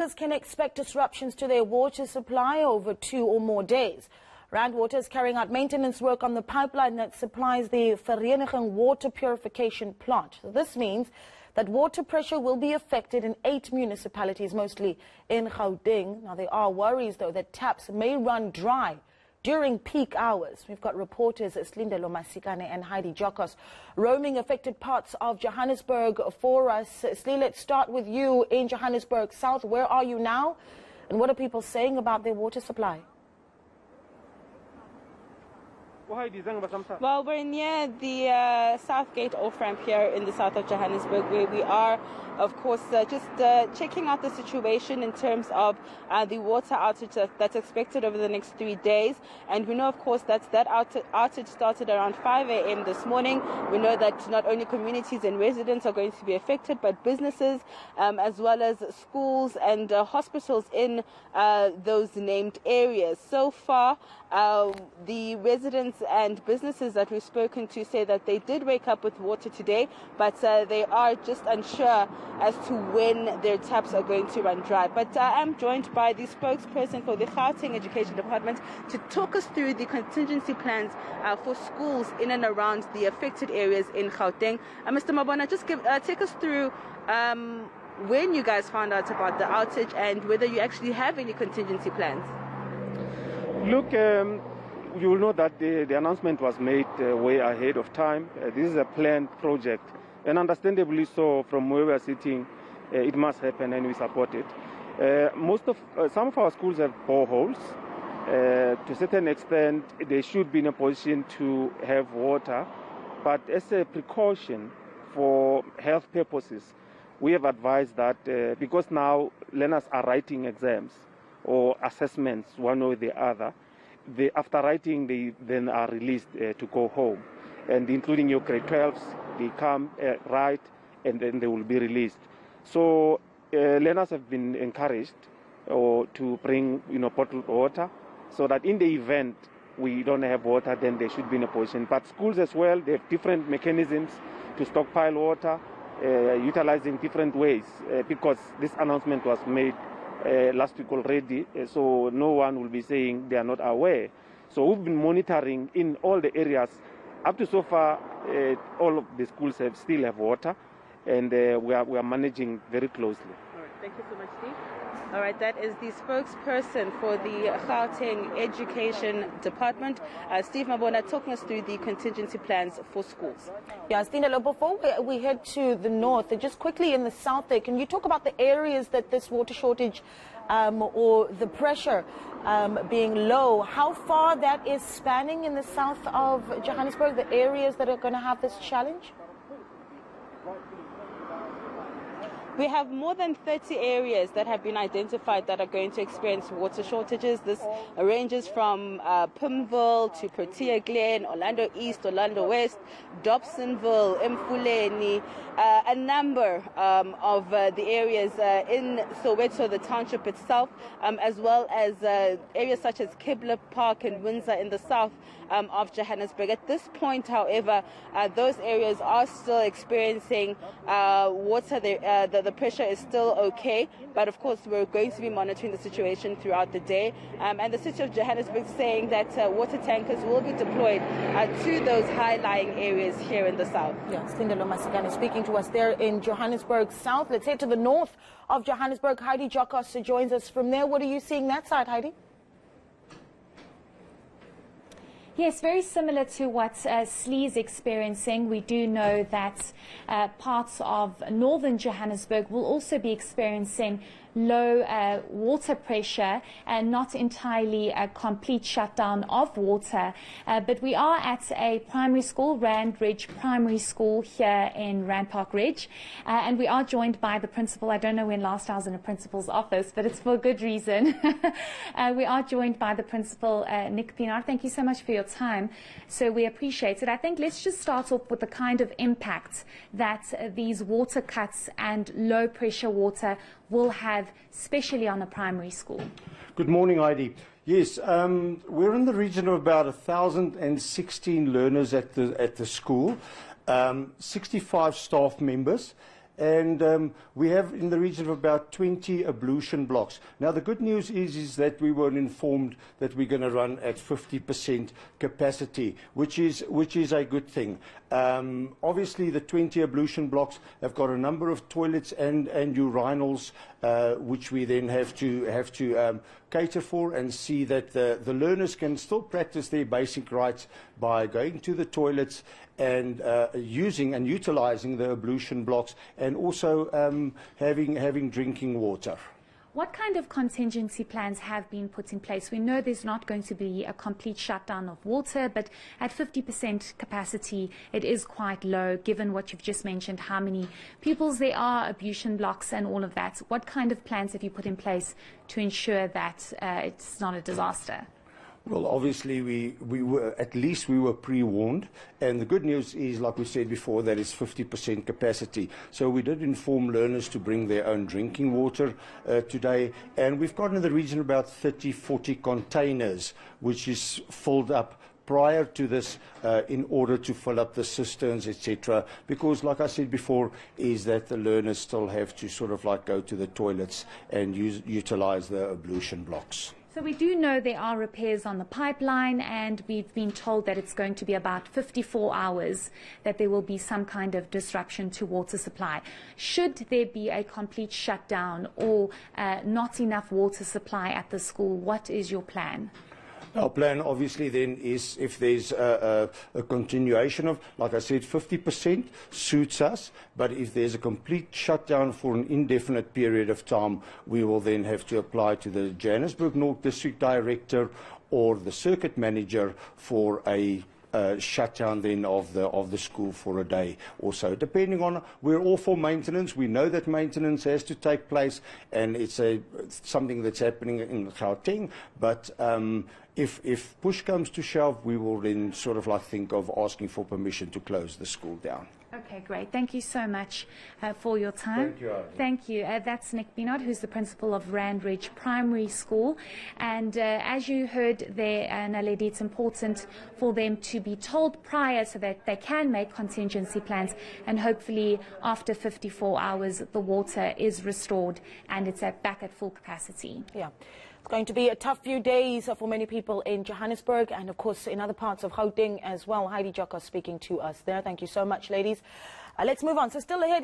Can expect disruptions to their water supply over 2 or more days. Rand Water is carrying out maintenance work on the pipeline that supplies the Vereniging water purification plant. So this means that water pressure will be affected in 8 municipalities, mostly in Gauteng. Now, there are worries, though, that taps may run dry during peak hours. We've got reporters Masikane and Heidi Giokos roaming affected parts of Johannesburg for us. Slee, let's start with you in Johannesburg South. Where are you now? And what are people saying about their water supply? Well, we're near the Southgate off-ramp here in the south of Johannesburg, where we are, of course, just checking out the situation in terms of the water outage that's expected over the next 3 days. And we know, of course, that outage started around 5 a.m. this morning. We know that not only communities and residents are going to be affected, but businesses as well as schools and hospitals in those named areas. So far, the residents and businesses that we've spoken to say that they did wake up with water today, but they are just unsure as to when their taps are going to run dry. But I am joined by the spokesperson for the Gauteng Education Department to talk us through the contingency plans for schools in and around the affected areas in Gauteng. Mr. Mabona, just take us through when you guys found out about the outage and whether you actually have any contingency plans. Look, you will know that the announcement was made way ahead of time. This is a planned project, and understandably so, from where we are sitting, it must happen, and we support it. Some of our schools have boreholes. To a certain extent, they should be in a position to have water, but as a precaution for health purposes, we have advised that because now learners are writing exams or assessments one or the other, after writing, they then are released to go home. And including your grade 12s, they come, write, and then they will be released. So learners have been encouraged to bring bottled water, so that in the event we don't have water, then they should be in a position. But schools as well, they have different mechanisms to stockpile water, utilizing different ways, because this announcement was made last week already, so no one will be saying they are not aware. So we've been monitoring in all the areas. Up to so far, all of the schools still have water, and we are managing very closely. All right, thank you so much, Steve. All right, that is the spokesperson for the Gauteng Education Department, Steve Mabona, talking us through the contingency plans for schools. Yeah, Steve, before we head to the north, just quickly in the south there, can you talk about the areas that this water shortage or the pressure being low, how far that is spanning in the south of Johannesburg, the areas that are going to have this challenge? We have more than 30 areas that have been identified that are going to experience water shortages. This ranges from Pimville to Protea Glen, Orlando East, Orlando West, Dobsonville, Mfuleni, a number of the areas in Soweto, the township itself, as well as areas such as Kibble Park and Windsor in the south of Johannesburg. At this point, however, those areas are still experiencing water. The pressure is still okay, but of course we're going to be monitoring the situation throughout the day. And the city of Johannesburg is saying that water tankers will be deployed to those high-lying areas here in the south. Yes, Masikane speaking to us there in Johannesburg South. Let's head to the north of Johannesburg. Heidi Giokos joins us from there. What are you seeing that side, Heidi? Yes, very similar to what Slee is experiencing. We do know that parts of northern Johannesburg will also be experiencing low water pressure and not entirely a complete shutdown of water. But we are at a primary school, Rand Ridge Primary School here in Rand Park Ridge. And we are joined by the principal. I don't know when last I was in a principal's office, but it's for a good reason. We are joined by the principal, Nick Pinar. Thank you so much for your time. So we appreciate it. I think let's just start off with the kind of impact that these water cuts and low pressure water will have, especially on a primary school. Good morning, Heidi. Yes, we're in the region of about 1,016 learners at the school, 65 staff members, and we have in the region of about 20 ablution blocks. Now, the good news is that we were informed that we're going to run at 50% capacity, which is a good thing. Obviously, the 20 ablution blocks have got a number of toilets and urinals, which we then have to cater for and see that the learners can still practice their basic rights by going to the toilets and using and utilizing the ablution blocks, and also having drinking water. What kind of contingency plans have been put in place? We know there's not going to be a complete shutdown of water, but at 50% capacity, it is quite low, given what you've just mentioned, how many pupils there are, ablution blocks and all of that. What kind of plans have you put in place to ensure that it's not a disaster? Well, obviously, we were pre-warned, and the good news is, like we said before, that it's 50% capacity. So we did inform learners to bring their own drinking water today, and we've got in the region about 30-40 containers, which is filled up prior to this in order to fill up the cisterns, etc. Because, like I said before, is that the learners still have to sort of like go to the toilets and utilize the ablution blocks. So we do know there are repairs on the pipeline, and we've been told that it's going to be about 54 hours that there will be some kind of disruption to water supply. Should there be a complete shutdown or not enough water supply at the school, what is your plan? Our plan, obviously, then is if there's a continuation of, like I said, 50% suits us, but if there's a complete shutdown for an indefinite period of time, we will then have to apply to the Johannesburg North District Director or the Circuit Manager for a shutdown then of the school for a day or so, depending on. We're all for maintenance. We know that maintenance has to take place, and it's something that's happening in Gauteng. But if push comes to shove, we will then sort of like think of asking for permission to close the school down. Okay, great. Thank you so much for your time. Thank you, Heidi. Thank you. That's Nick Binod, who's the principal of Rand Ridge Primary School. And as you heard there, Naledi, it's important for them to be told prior so that they can make contingency plans. And hopefully, after 54 hours, the water is restored and it's back at full capacity. Yeah. It's going to be a tough few days for many people in Johannesburg and, of course, in other parts of Gauteng as well. Heidi Giokos speaking to us there. Thank you so much, ladies. Let's move on. So still ahead.